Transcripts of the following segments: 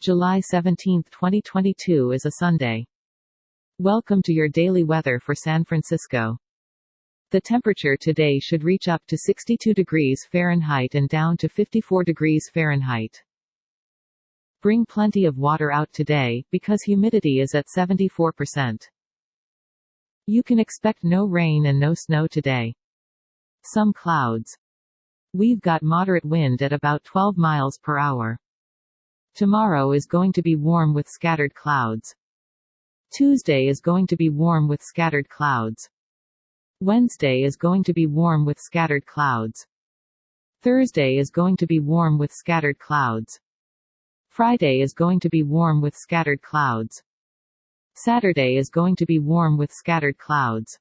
July 17, 2022 is a Sunday. Welcome to your daily weather for San Francisco. The temperature today should reach up to 62 degrees Fahrenheit and down to 54 degrees Fahrenheit. Bring plenty of water out today, because humidity is at 74%. You can expect no rain and no snow today. Some clouds. We've got moderate wind at about 12 miles per hour. Tomorrow is going to be warm with scattered clouds. Tuesday is going to be warm with scattered clouds. Wednesday is going to be warm with scattered clouds. Thursday is going to be warm with scattered clouds. Friday is going to be warm with scattered clouds. Saturday is going to be warm with scattered clouds.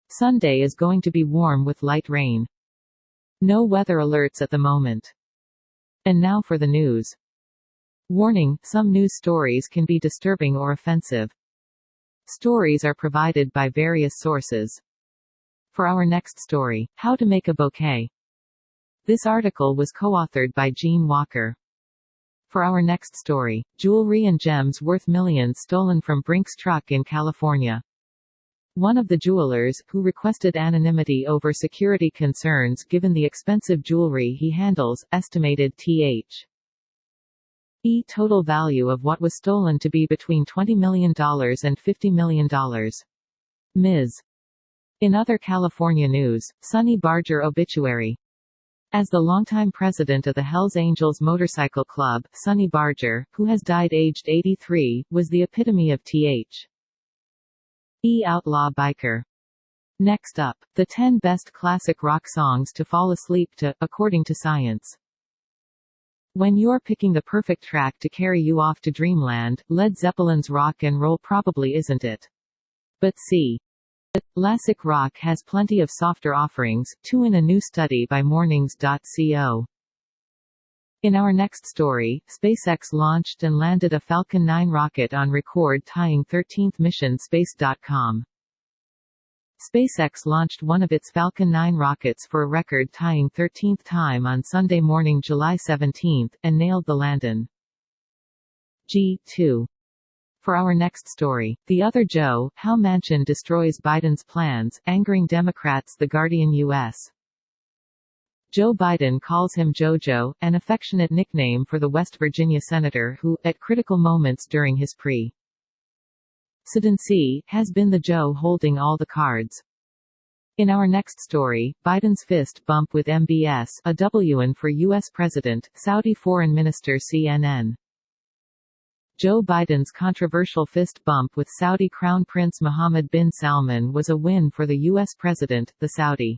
Sunday is going to be warm with light rain. No weather alerts at the moment. And now for the news. Warning: some news stories can be disturbing or offensive. Stories are provided by various sources. For our next story, how to make a bouquet. This article was co-authored by Jeanne Walker. For our next story, jewelry and gems worth millions stolen from Brink's truck in California. One of the jewelers, who requested anonymity over security concerns given the expensive jewelry he handles, estimated the total value of what was stolen to be between $20 million and $50 million. Ms. In other California news, Sonny Barger obituary. As the longtime president of the Hells Angels Motorcycle Club, Sonny Barger, who has died aged 83, was the epitome of outlaw biker. Next up, the 10 best classic rock songs to fall asleep to, according to science. When you're picking the perfect track to carry you off to dreamland, Led Zeppelin's Rock and Roll probably isn't it. But see. Classic rock has plenty of softer offerings, too, in a new study by mornings.co. In our next story, SpaceX launched and landed a Falcon 9 rocket on record tying 13th mission Space.com. SpaceX launched one of its Falcon 9 rockets for a record-tying 13th time on Sunday morning, July 17, and nailed the landing. G2. For our next story, the other Joe, how Manchin destroys Biden's plans, angering Democrats. The Guardian U.S. Joe Biden calls him JoJo, an affectionate nickname for the West Virginia senator who, at critical moments during his presidency, has been the Joe holding all the cards. In our next story, Biden's fist bump with MBS, a W-in for U.S. President, Saudi Foreign Minister. CNN. Joe Biden's controversial fist bump with Saudi Crown Prince Mohammed bin Salman was a win for the U.S. president, the Saudi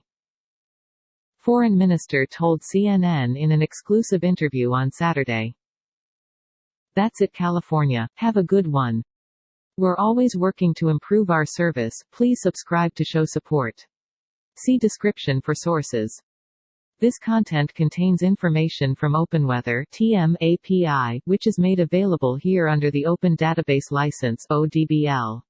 foreign minister told CNN in an exclusive interview on Saturday. That's it, California. Have a good one. We're always working to improve our service. Please subscribe to show support. See description for sources. This content contains information from OpenWeather (TM API), which is made available here under the Open Database License (ODBL).